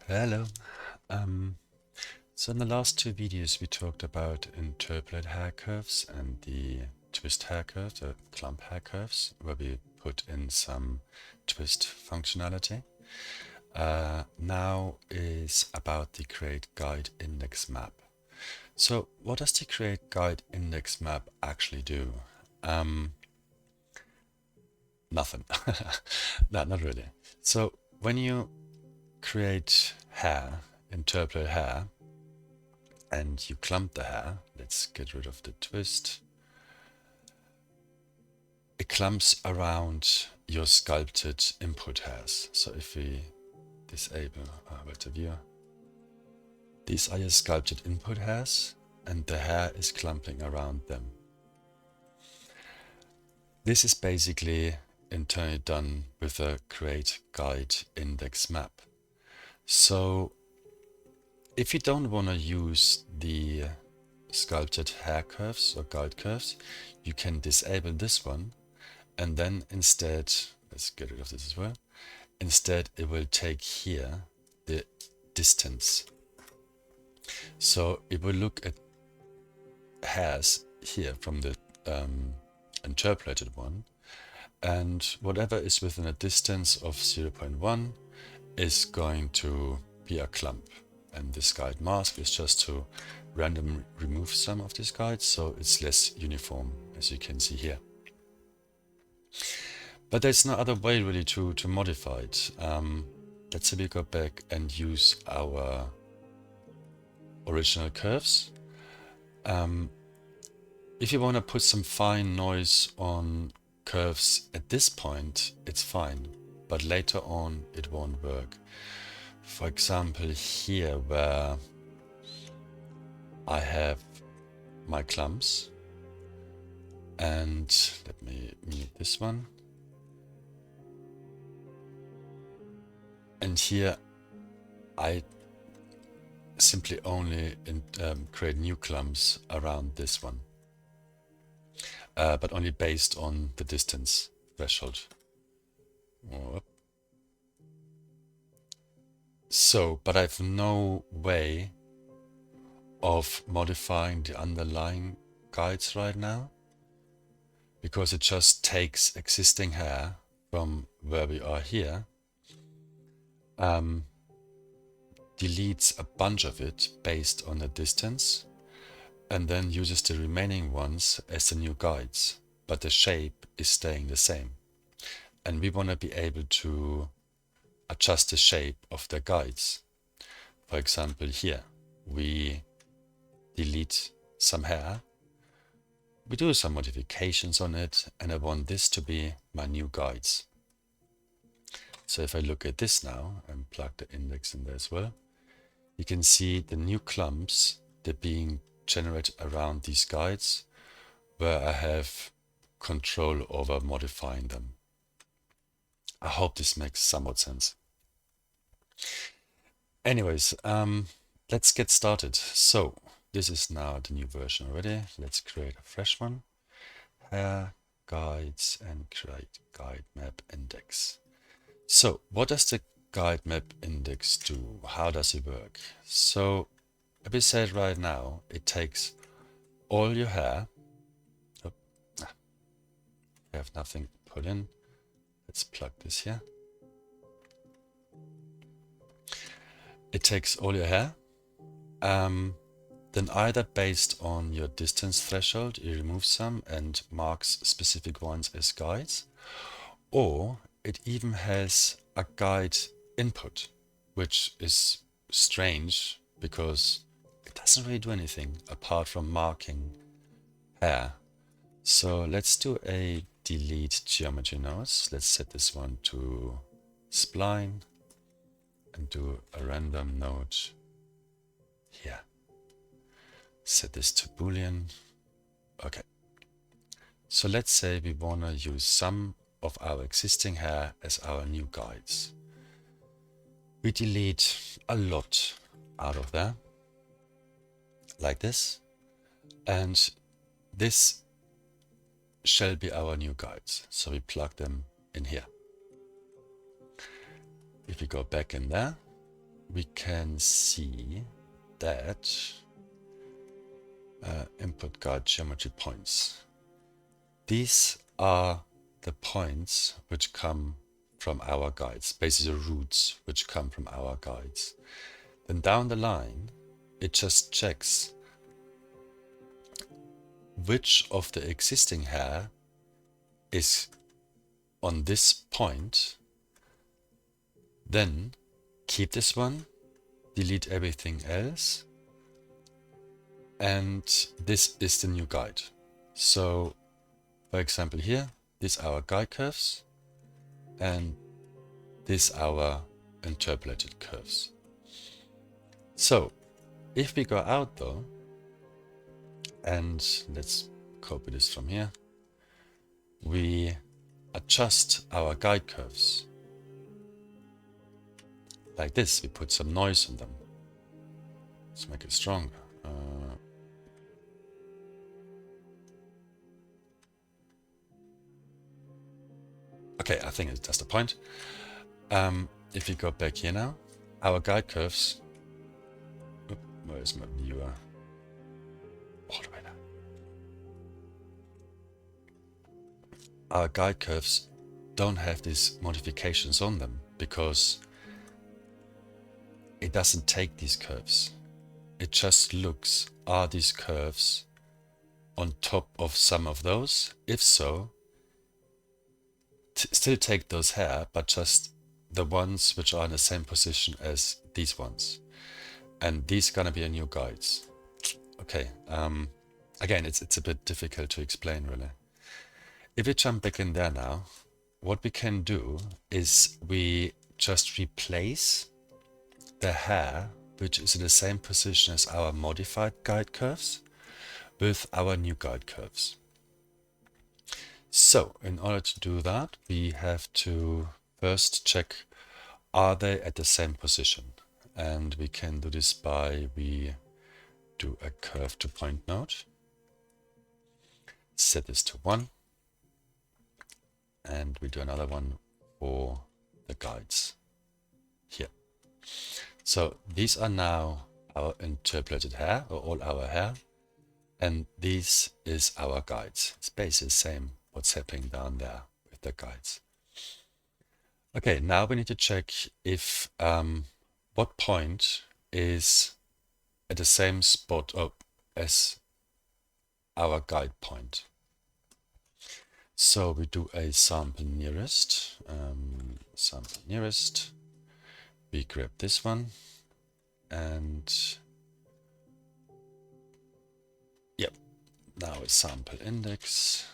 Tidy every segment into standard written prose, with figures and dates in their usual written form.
Hello. Um, so in the last two videos we talked about interpolate hair curves and the twist hair curves, or clump hair curves, where we put in some twist functionality. Now is about the create guide index map. So what does the create guide index map actually do? Nothing. No, not really. So when you create hair, interpolate hair, and you clump the hair, let's get rid of the twist. It clumps around your sculpted input hairs. So if we disable vector viewer, these are your sculpted input hairs, and the hair is clumping around them. This is basically internally done with a create guide index map. So if you don't want to use the sculpted hair curves or guide curves, you can disable this one, and then instead, let's get rid of this as well, instead it will take here the distance. So it will look at hairs here from the interpolated one, and whatever is within a distance of 0.1 is going to be a clump. And this guide mask is just to randomly remove some of these guides, so it's less uniform, as you can see here. But there's no other way really to modify it. Let's say we go back and use our original curves. If you want to put some fine noise on curves at this point, it's fine, but later on it won't work. For example, here where I have my clumps, and let me mute this one. And here I simply only create new clumps around this one, but only based on the distance threshold. Whoop. So, but I have no way of modifying the underlying guides right now, because it just takes existing hair from where we are here, deletes a bunch of it based on the distance, and then uses the remaining ones as the new guides, but the shape is staying the same. And we want to be able to adjust the shape of the guides. For example, here we delete some hair, we do some modifications on it, and I want this to be my new guides. So if I look at this now and plug the index in there as well, you can see the new clumps, they're being generated around these guides, where I have control over modifying them. I hope this makes somewhat sense. Anyways, let's get started. So this is now the new version already. Let's create a fresh one. Hair, guides, and create guide map index. So what does the guide map index do? How does it work? So let me say it right now, it takes all your hair. Oh, I have nothing put in. Let's plug this here. It takes all your hair, then either based on your distance threshold, it removes some and marks specific ones as guides, or it even has a guide input, which is strange because it doesn't really do anything apart from marking hair. So let's do a delete geometry nodes. Let's set this one to spline and do a random node here. Set this to Boolean. Okay. So let's say we want to use some of our existing hair as our new guides. We delete a lot out of there, like this, and this shall be our new guides. So we plug them in here. If we go back in there, we can see that input guide geometry points. These are the points which come from our guides, basically the roots which come from our guides. Then down the line, it just checks which of the existing hair is on this point, then keep this one, delete everything else, and this is the new guide. So, for example here, these are our guide curves, and these are our interpolated curves. So, if we go out though, and let's copy this from here, we adjust our guide curves like this. We put some noise on them. Let's make it stronger. Okay, I think that's the point. If we go back here now, our guide curves. Where is my viewer? All the way down. Our guide curves don't have these modifications on them because it doesn't take these curves. It just looks, are these curves on top of some of those? If so, still take those hair, but just the ones which are in the same position as these ones. And these gonna be our new guides. Okay, again, it's a bit difficult to explain really. If we jump back in there now, what we can do is we just replace the hair which is in the same position as our modified guide curves with our new guide curves. So in order to do that, we have to first check, are they at the same position? And we can do this by, we do a curve to point node, set this to 1, and we do another one for the guides here. So these are now our interpolated hair, or all our hair, and this is our guides. It's basically the same what's happening down there with the guides. Okay, now we need to check if what point is at the same spot as our guide point. So we do a sample nearest, we grab this one, and yep, now a sample index,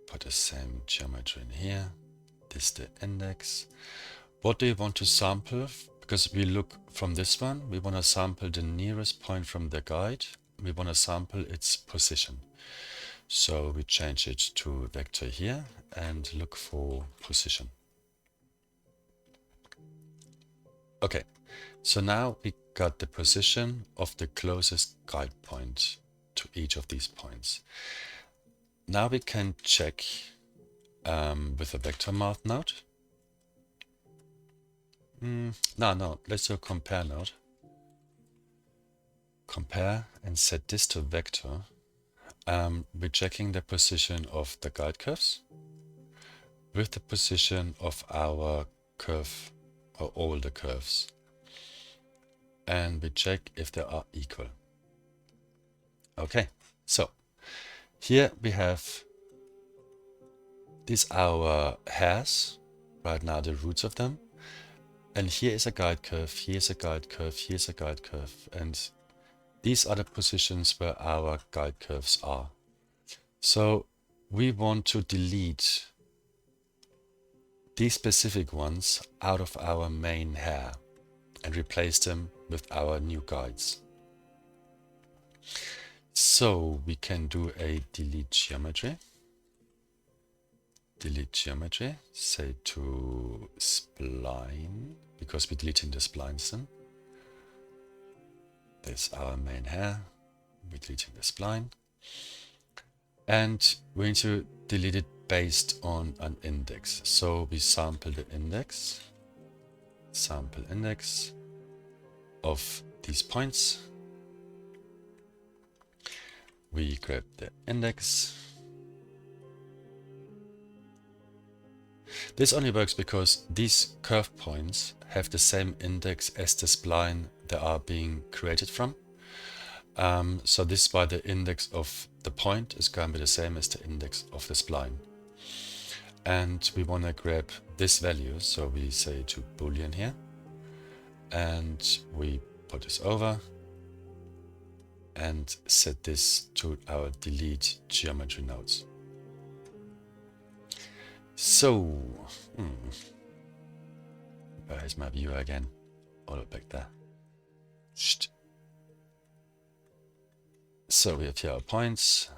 put the same geometry in here, this is the index. What do you want to sample? Because we look from this one, we want to sample the nearest point from the guide. We want to sample its position. So we change it to vector here and look for position. Okay, so now we got the position of the closest guide point to each of these points. Now we can check with a vector math node. No, let's do a compare node. Compare and set this to vector. We're checking the position of the guide curves with the position of our curve, or all the curves. And we check if they are equal. Okay, so here we have these our hairs, right now the roots of them. And here is a guide curve, here's a guide curve, here's a guide curve, and these are the positions where our guide curves are. So we want to delete these specific ones out of our main hair and replace them with our new guides. So we can do a delete geometry. Delete geometry, say to spline, because we're deleting the splines then. This is our main hair, we're deleting the spline. And we need to delete it based on an index. So we sample the index sample index of these points. We grab the index. This only works because these curve points have the same index as the spline they are being created from. So this is why the index of the point is going to be the same as the index of the spline. And we want to grab this value, so we say to boolean here, and we put this over and set this to our delete geometry nodes. So, where is my viewer again? All back there. Shh. So we have here our points.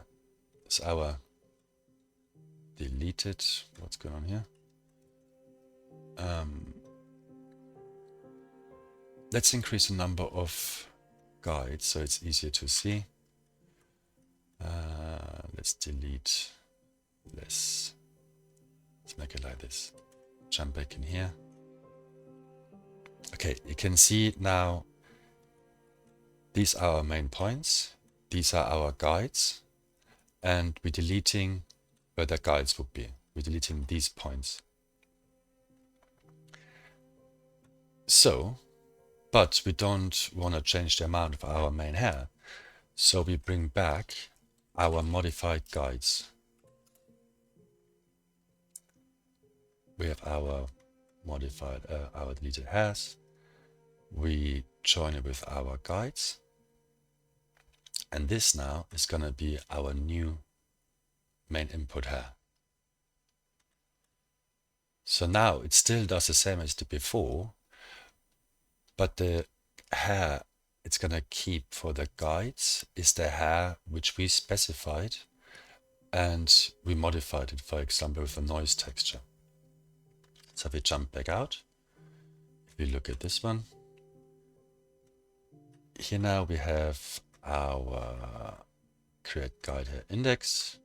It's our deleted. What's going on here? Let's increase the number of guides so it's easier to see. Let's delete this. Let's make it like this. Jump back in here. Okay, you can see now these are our main points. These are our guides. And we're deleting where the guides would be. We're deleting these points. So, but we don't want to change the amount of our main hair. So we bring back our modified guides. We have our modified, our deleted hairs. We join it with our guides. And this now is going to be our new main input hair. So now it still does the same as it did before, but the hair it's going to keep for the guides is the hair which we specified, and we modified it, for example, with a noise texture. So if we jump back out, if we look at this one, here now we have our create guide hair index.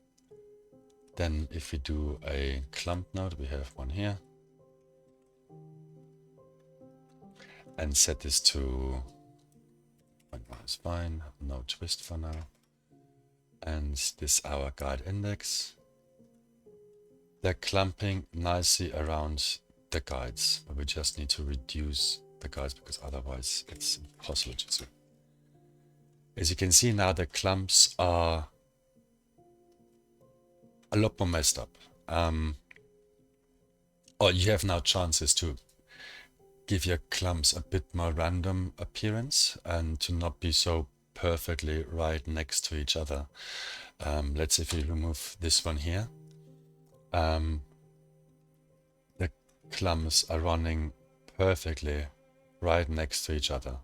Then if we do a clump node, we have one here. And set this to 0.1 is fine, no twist for now. And this our guide index. They're clumping nicely around the guides, but we just need to reduce the guides because otherwise it's impossible to see. As you can see now, the clumps are a lot more messed up. Or you have now chances to give your clumps a bit more random appearance and to not be so perfectly right next to each other. Let's say if we remove this one here, the clumps are running perfectly right next to each other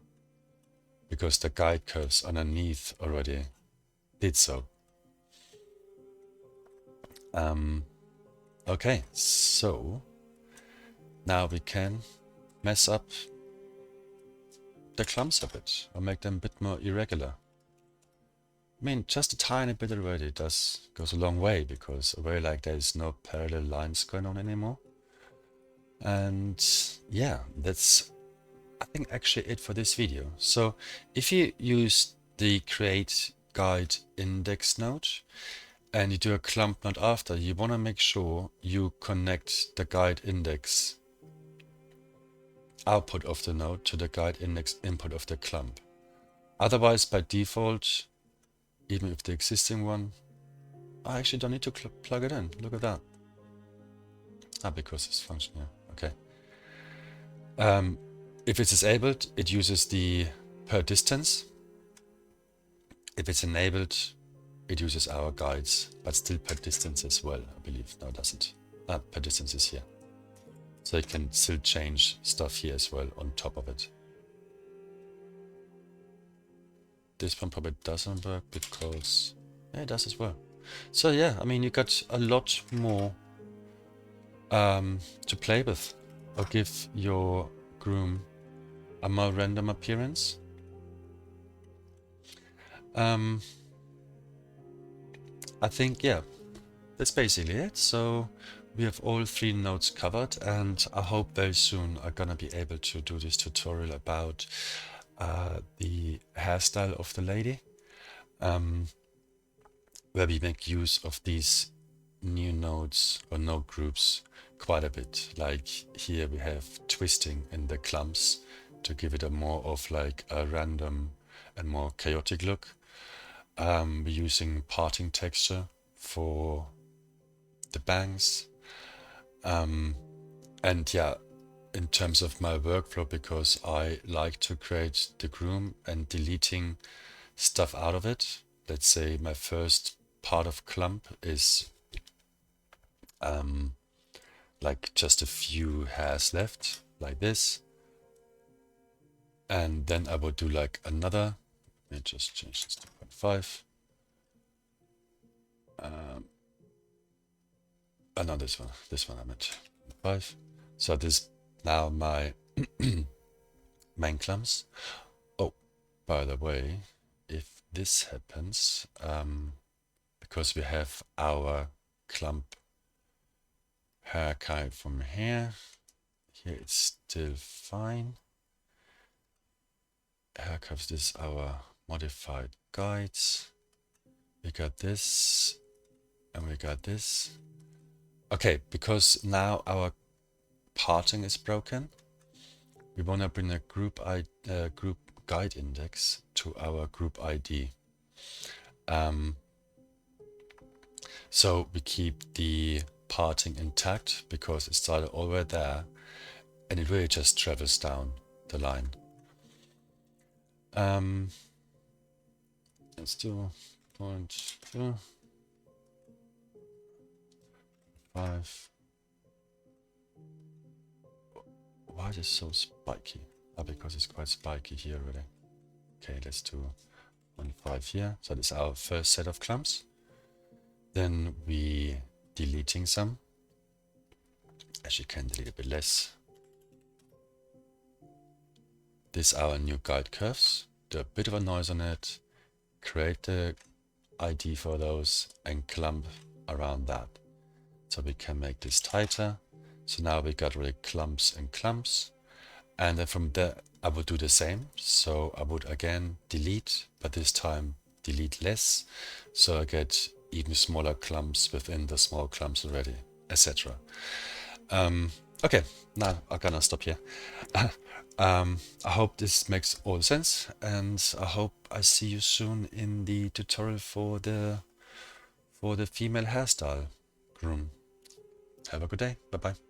because the guide curves underneath already did so. Okay, so now we can mess up the clumps a bit or make them a bit more irregular. I mean, just a tiny bit already goes a long way, because a way like there's no parallel lines going on anymore. And yeah, that's I think actually it for this video. So if you use the create guide index node and you do a clump node after, you want to make sure you connect the guide index output of the node to the guide index input of the clump. Otherwise, by default, even if the existing one, I actually don't need to plug it in. Look at that. Because it's function here. Okay. If it's disabled, it uses the per distance. If it's enabled, it uses our guides, but still per distance as well, I believe. No, it doesn't. Per distance is here. So it can still change stuff here as well on top of it. This one probably doesn't work because yeah, it does as well. So yeah, I mean, you got a lot more to play with, or give your groom a more random appearance. I think, yeah, that's basically it. So we have all 3 nodes covered, and I hope very soon I'm gonna be able to do this tutorial about the hairstyle of the lady, where we make use of these new nodes or node groups quite a bit. Like here we have twisting in the clumps to give it a more of like a random and more chaotic look. We're using parting texture for the bangs. And yeah, in terms of my workflow, because I like to create the groom and deleting stuff out of it. Let's say my first part of clump is like just a few hairs left, like this. And then I would do like another, let me just change this to 0.5. No, this one I'm at 5. So this now my main clumps. Oh, by the way, if this happens, because we have our clump hair coming from here it's still fine. Haircuts, this is our modified guides. We got this, and we got this. Okay, because now our parting is broken, we want to bring a group guide index to our group ID. So we keep the parting intact because it started already there, and it really just travels down the line. Let's do 0.2, 5. Why is it so spiky? Because it's quite spiky here already. Okay, let's do 1.5 here. So this is our first set of clumps. Then we deleting some. As you can delete a bit less. This is our new guide curves. Do a bit of a noise on it. Create the ID for those and clump around that. So we can make this tighter. So now we got really clumps and clumps. And then from there, I would do the same. So I would again delete, but this time delete less. So I get even smaller clumps within the small clumps already, etc. Okay, now I'm gonna stop here. I hope this makes all sense, and I hope I see you soon in the tutorial for the female hairstyle groom. Have a good day. Bye bye.